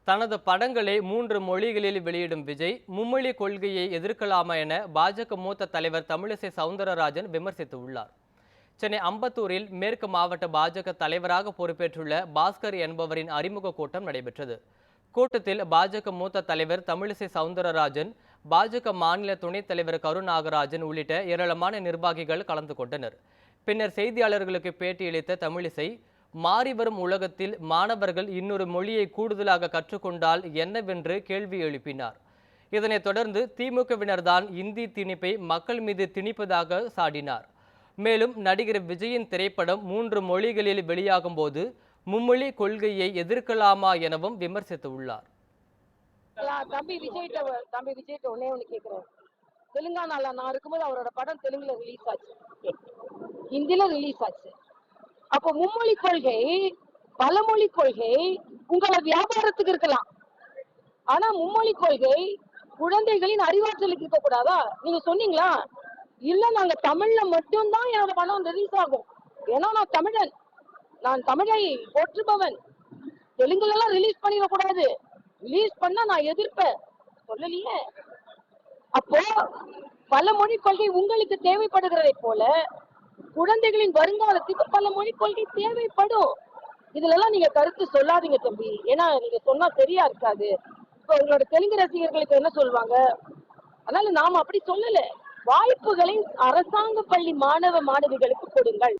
தனது படங்களை 3 மொழிகளில் வெளியிடும் விஜய் மும்மொழி கொள்கையை எதிர்க்கலாமா என பாஜக மூத்த தலைவர் தமிழிசை சவுந்தரராஜன் விமர்சித்துள்ளார். சென்னை அம்பத்தூரில் மேற்கு மாவட்ட பாஜக தலைவராக பொறுப்பேற்றுள்ள பாஸ்கர் என்பவரின் அறிமுக கூட்டம் நடைபெற்றது. கூட்டத்தில் பாஜக மூத்த தலைவர் தமிழிசை சவுந்தரராஜன், பாஜக மாநில துணைத் தலைவர் கருநாகராஜன் உள்ளிட்ட ஏராளமான நிர்வாகிகள் கலந்து கொண்டனர். பின்னர் செய்தியாளர்களுக்கு பேட்டியளித்த தமிழிசை, மாறிவரும் உலகத்தில் மாணவர்கள் இன்னொரு மொழியை கூடுதலாக கற்றுக்கொண்டால் என்னவென்று கேள்வி எழுப்பினார். இதனைத் தொடர்ந்து திமுகவினர்தான் இந்தி திணிப்பை மக்கள் மீது திணிப்பதாக சாடினார். மேலும் நடிகர் விஜயின் திரைப்படம் 3 மொழிகளில் வெளியாகும் போது மும்மொழி கொள்கையை எதிர்க்கலாமா எனவும் விமர்சித்துள்ளார். தம்பி விஜய்ட்ட ஒன்னே ஒண்ணு கேக்குறேன். தெலுங்கானால நான் இருக்கும்போது அவரோட படம் தெலுங்குல ரிலீஸ் ஆச்சு, ஹிந்தில ரிலீஸ் ஆச்சு. அப்போ மும்மொழி கொள்கை, பலமொழி கொள்கை உங்களை வியாபாரத்துக்கு இருக்கலாம், ஆனா மும்மொழி கொள்கை குழந்தைகளின் அறிவாற்றலுக்கு இருக்க கூடாதா? நீங்க சொன்னீங்களா? இல்ல, நாங்க தமிழ்ல மட்டும்தான் என்னோட படம் ரிலீஸ் ஆகும், ஏன்னா நான் தமிழன், நான் தமிழை போற்றுபவன், தெலுங்குல எல்லாம் ரிலீஸ் பண்ணிடக்கூடாது, ரிலீஸ் பண்ணா நான் எதிர்ப்பேன் சொல்லலையே. அப்போ பல மொழி கொள்கை உங்களுக்கு தேவைப்படுகிறதை போல குழந்தைகளின் வருங்காலத்துக்கு பல மொழி கொள்கை தேவைப்படும். இதுல எல்லாம் நீங்க கருத்து சொல்லாதீங்க தம்பி, ஏன்னா நீங்க சொன்னா சரியா இருக்காது. இப்ப உங்களோட தெலுங்கு ரசிகர்களுக்கு என்ன சொல்லுவாங்க? அதனால நாம அப்படி சொல்லல. வாய்ப்புகளை அரசாங்க பள்ளி மாணவ மாணவிகளுக்கு கொடுங்கள்.